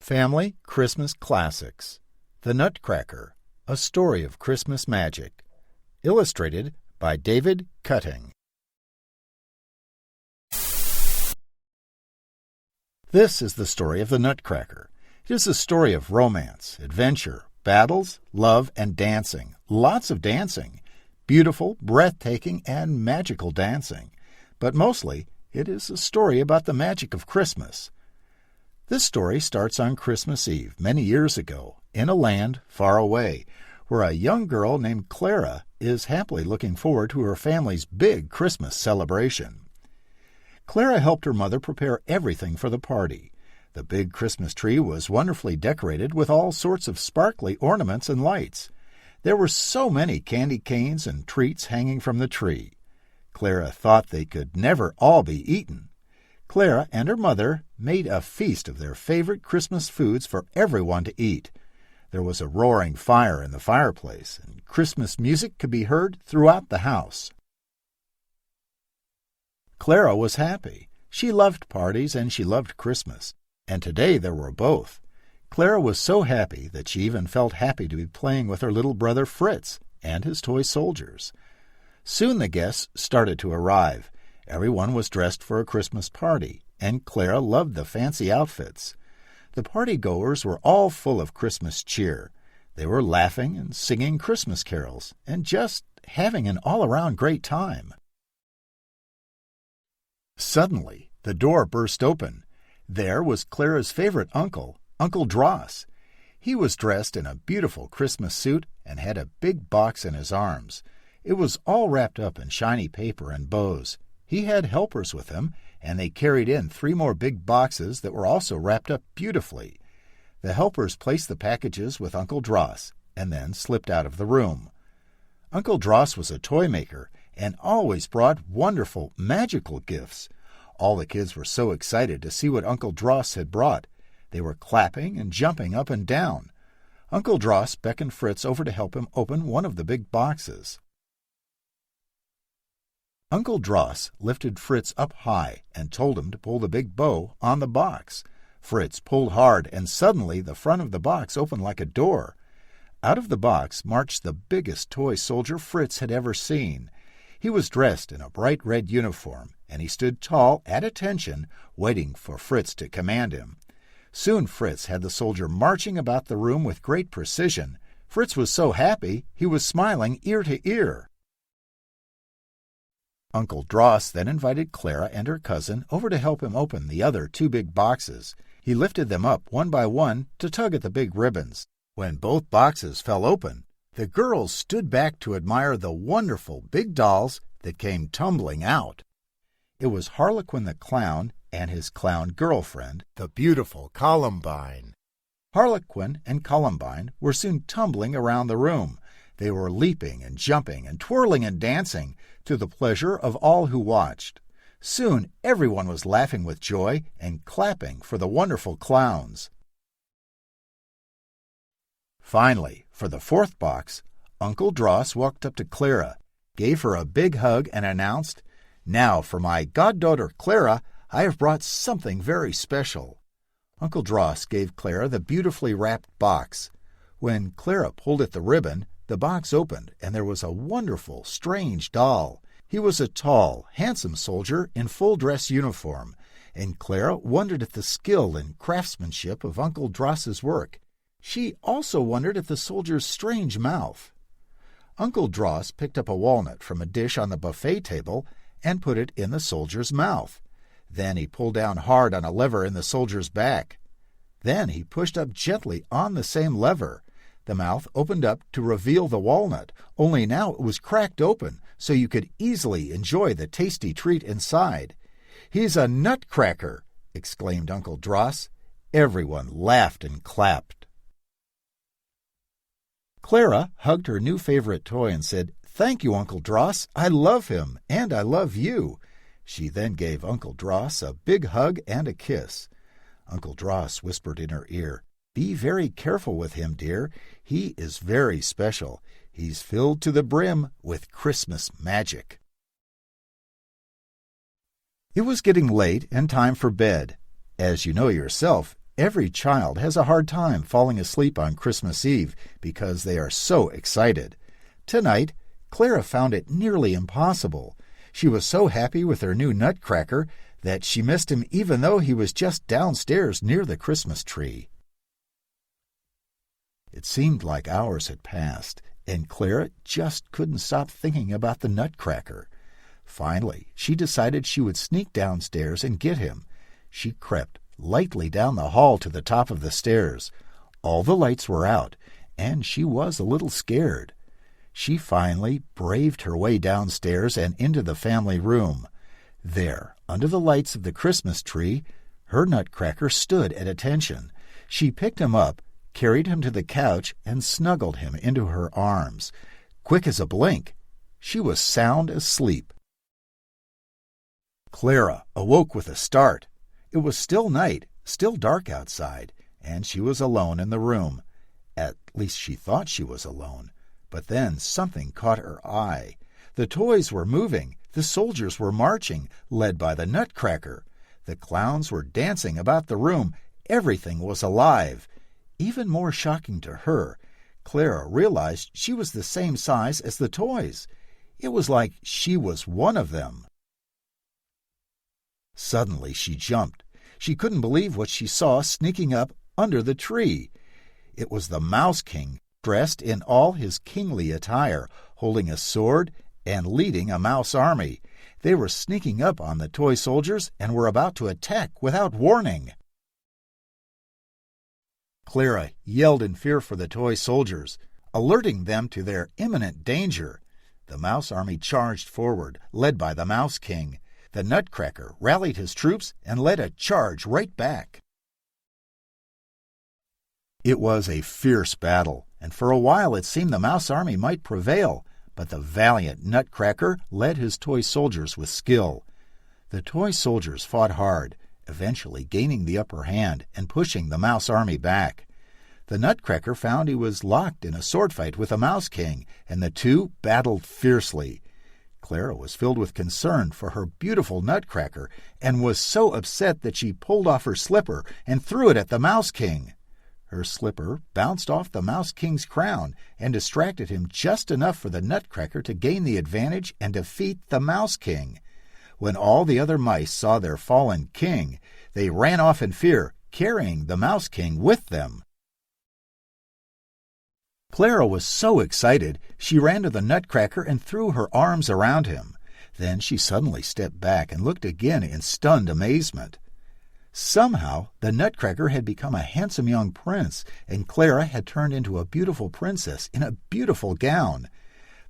Family Christmas Classics. The Nutcracker, A Story of Christmas Magic. Illustrated by David Cutting. This is the story of the Nutcracker. It is a story of romance, adventure, battles, love, and dancing. Lots of dancing. Beautiful, breathtaking, and magical dancing. But mostly, it is a story about the magic of Christmas. This story starts on Christmas Eve, many years ago, in a land far away, where a young girl named Clara is happily looking forward to her family's big Christmas celebration. Clara helped her mother prepare everything for the party. The big Christmas tree was wonderfully decorated with all sorts of sparkly ornaments and lights. There were so many candy canes and treats hanging from the tree. Clara thought they could never all be eaten. Clara and her mother made a feast of their favorite Christmas foods for everyone to eat. There was a roaring fire in the fireplace, and Christmas music could be heard throughout the house. Clara was happy. She loved parties and she loved Christmas, and today there were both. Clara was so happy that she even felt happy to be playing with her little brother Fritz and his toy soldiers. Soon the guests started to arrive. Everyone was dressed for a Christmas party, and Clara loved the fancy outfits. The party-goers were all full of Christmas cheer. They were laughing and singing Christmas carols, and just having an all-around great time. Suddenly, the door burst open. There was Clara's favorite uncle, Uncle Dross. He was dressed in a beautiful Christmas suit and had a big box in his arms. It was all wrapped up in shiny paper and bows. He had helpers with him, and they carried in 3 more big boxes that were also wrapped up beautifully. The helpers placed the packages with Uncle Dross and then slipped out of the room. Uncle Dross was a toy maker and always brought wonderful, magical gifts. All the kids were so excited to see what Uncle Dross had brought. They were clapping and jumping up and down. Uncle Dross beckoned Fritz over to help him open one of the big boxes. Uncle Dross lifted Fritz up high and told him to pull the big bow on the box. Fritz pulled hard, and suddenly the front of the box opened like a door. Out of the box marched the biggest toy soldier Fritz had ever seen. He was dressed in a bright red uniform, and he stood tall, at attention, waiting for Fritz to command him. Soon Fritz had the soldier marching about the room with great precision. Fritz was so happy he was smiling ear to ear. Uncle Dross then invited Clara and her cousin over to help him open the other 2 big boxes. He lifted them up one by one to tug at the big ribbons. When both boxes fell open, the girls stood back to admire the wonderful big dolls that came tumbling out. It was Harlequin the Clown and his clown girlfriend, the beautiful Columbine. Harlequin and Columbine were soon tumbling around the room. They were leaping and jumping and twirling and dancing to the pleasure of all who watched. Soon everyone was laughing with joy and clapping for the wonderful clowns. Finally, for the 4th box, Uncle Dross walked up to Clara, gave her a big hug, and announced, "Now for my goddaughter Clara, I have brought something very special." Uncle Dross gave Clara the beautifully wrapped box. When Clara pulled at the ribbon, the box opened, and there was a wonderful, strange doll. He was a tall, handsome soldier in full-dress uniform, and Clara wondered at the skill and craftsmanship of Uncle Dross's work. She also wondered at the soldier's strange mouth. Uncle Dross picked up a walnut from a dish on the buffet table and put it in the soldier's mouth. Then he pulled down hard on a lever in the soldier's back. Then he pushed up gently on the same lever. The mouth opened up to reveal the walnut, only now it was cracked open, so you could easily enjoy the tasty treat inside. "He's a nutcracker!" exclaimed Uncle Dross. Everyone laughed and clapped. Clara hugged her new favorite toy and said, "Thank you, Uncle Dross. I love him, and I love you." She then gave Uncle Dross a big hug and a kiss. Uncle Dross whispered in her ear, "Be very careful with him, dear. He is very special. He's filled to the brim with Christmas magic." It was getting late and time for bed. As you know yourself, Every child has a hard time falling asleep on Christmas Eve because they are so excited. Tonight, Clara found it nearly impossible. She was so happy with her new Nutcracker that she missed him even though he was just downstairs near the Christmas tree. It seemed like hours had passed, and Clara just couldn't stop thinking about the Nutcracker. Finally, she decided she would sneak downstairs and get him. She crept lightly down the hall to the top of the stairs. All the lights were out, and she was a little scared. She finally braved her way downstairs and into the family room. There, under the lights of the Christmas tree, her Nutcracker stood at attention. She picked him up, carried him to the couch, and snuggled him into her arms. Quick as a blink, she was sound asleep. Clara awoke with a start. It was still night, still dark outside, and she was alone in the room. At least she thought she was alone. But then something caught her eye. The toys were moving. The soldiers were marching, led by the Nutcracker. The clowns were dancing about the room. Everything was alive. Even more shocking to her, Clara realized she was the same size as the toys. It was like she was one of them. Suddenly she jumped. She couldn't believe what she saw sneaking up under the tree. It was the Mouse King, dressed in all his kingly attire, holding a sword and leading a mouse army. They were sneaking up on the toy soldiers and were about to attack without warning. Clara yelled in fear for the toy soldiers, alerting them to their imminent danger. The mouse army charged forward, led by the Mouse King. The Nutcracker rallied his troops and led a charge right back. It was a fierce battle, and for a while it seemed the mouse army might prevail, but the valiant Nutcracker led his toy soldiers with skill. The toy soldiers fought hard, eventually gaining the upper hand and pushing the mouse army back. The Nutcracker found he was locked in a sword fight with the Mouse King, and the two battled fiercely. Clara was filled with concern for her beautiful Nutcracker and was so upset that she pulled off her slipper and threw it at the Mouse King. Her slipper bounced off the Mouse King's crown and distracted him just enough for the Nutcracker to gain the advantage and defeat the Mouse King. When all the other mice saw their fallen king, they ran off in fear, carrying the Mouse King with them. Clara was so excited, she ran to the Nutcracker and threw her arms around him. Then she suddenly stepped back and looked again in stunned amazement. Somehow, the Nutcracker had become a handsome young prince, and Clara had turned into a beautiful princess in a beautiful gown.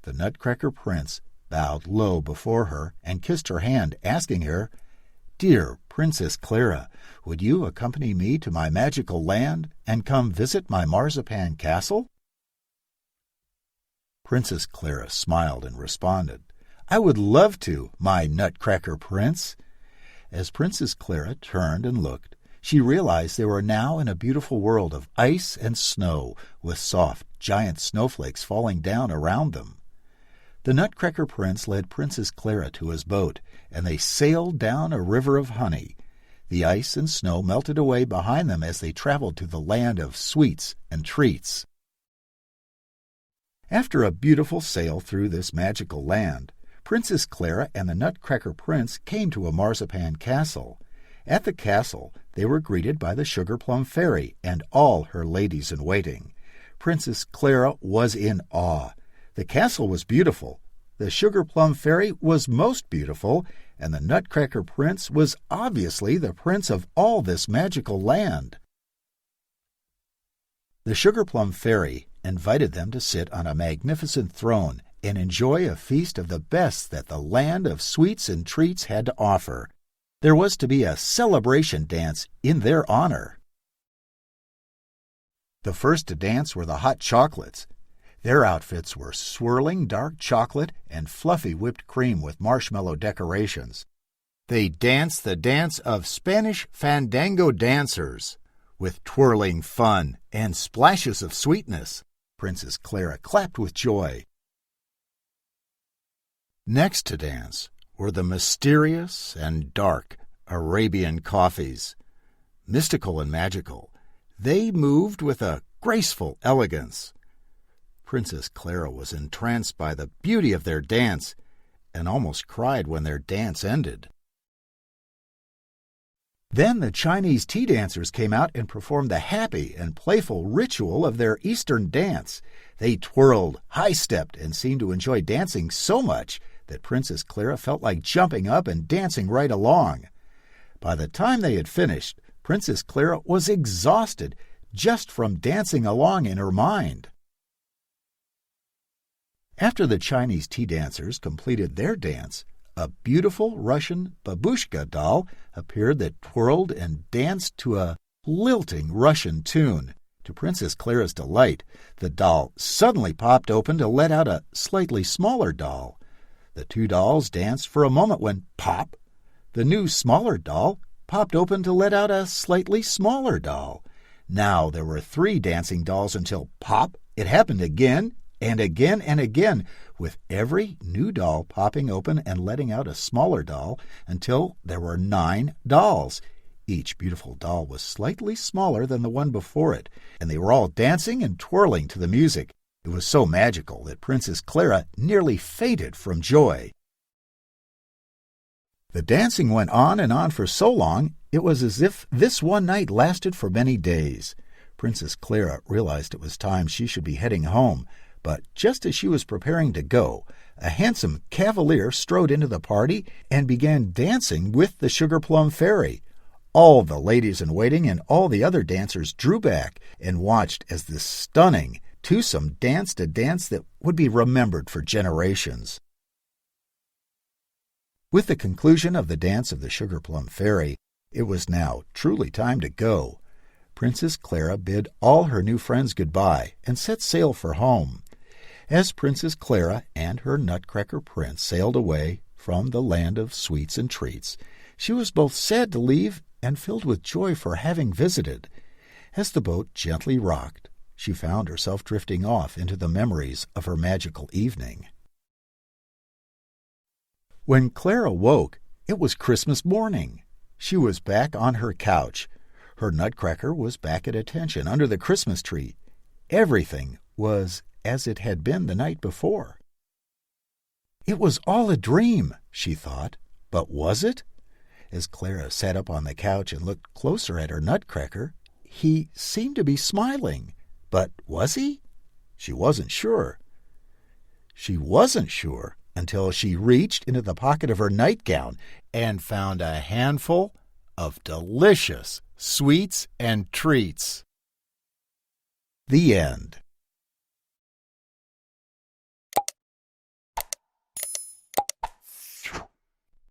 The Nutcracker prince bowed low before her and kissed her hand, asking her, "Dear Princess Clara, would you accompany me to my magical land and come visit my marzipan castle?" Princess Clara smiled and responded, "I would love to, my Nutcracker prince." As Princess Clara turned and looked, she realized they were now in a beautiful world of ice and snow, with soft, giant snowflakes falling down around them. The Nutcracker prince led Princess Clara to his boat, and they sailed down a river of honey. The ice and snow melted away behind them as they traveled to the land of sweets and treats. After a beautiful sail through this magical land, Princess Clara and the Nutcracker Prince came to a marzipan castle. At the castle, they were greeted by the Sugar Plum Fairy and all her ladies-in-waiting. Princess Clara was in awe. The castle was beautiful, the Sugar Plum Fairy was most beautiful, and the Nutcracker Prince was obviously the prince of all this magical land. The Sugar Plum Fairy invited them to sit on a magnificent throne and enjoy a feast of the best that the land of sweets and treats had to offer. There was to be a celebration dance in their honor. The first to dance were the Hot Chocolates. Their outfits were swirling dark chocolate and fluffy whipped cream with marshmallow decorations. They danced the dance of Spanish fandango dancers, with twirling fun and splashes of sweetness. Princess Clara clapped with joy. Next to dance were the mysterious and dark Arabian coffees. mystical and magical. They moved with a graceful elegance. Princess Clara was entranced by the beauty of their dance and almost cried when their dance ended. Then the Chinese tea dancers came out and performed the happy and playful ritual of their Eastern dance. They twirled, high-stepped, and seemed to enjoy dancing so much that Princess Clara felt like jumping up and dancing right along. By the time they had finished, Princess Clara was exhausted just from dancing along in her mind. After the Chinese tea dancers completed their dance, a beautiful Russian babushka doll appeared that twirled and danced to a lilting Russian tune. To Princess Clara's delight, the doll suddenly popped open to let out a slightly smaller doll. The two dolls danced for a moment when, pop, the new smaller doll popped open to let out a slightly smaller doll. Now there were 3 dancing dolls until, pop, it happened again and again and again, with every new doll popping open and letting out a smaller doll until there were 9 dolls. Each beautiful doll was slightly smaller than the one before it, and they were all dancing and twirling to the music. It was so magical that Princess Clara nearly fainted from joy. The dancing went on for so long, it was as if this one night lasted for many days. Princess Clara realized it was time she should be heading home, but just as she was preparing to go, a handsome cavalier strode into the party and began dancing with the Sugar Plum Fairy. All the ladies-in-waiting and all the other dancers drew back and watched as this stunning twosome danced a dance that would be remembered for generations. With the conclusion of the dance of the Sugar Plum Fairy, it was now truly time to go. Princess Clara bid all her new friends goodbye and set sail for home. As Princess Clara and her Nutcracker prince sailed away from the land of sweets and treats, she was both sad to leave and filled with joy for having visited. As the boat gently rocked, she found herself drifting off into the memories of her magical evening. When Clara woke, it was Christmas morning. She was back on her couch. Her Nutcracker was back at attention under the Christmas tree. Everything was as it had been the night before. It was all a dream, she thought, but was it? As Clara sat up on the couch and looked closer at her Nutcracker, he seemed to be smiling. But was he? She wasn't sure. She wasn't sure until she reached into the pocket of her nightgown and found a handful of delicious sweets and treats. The end.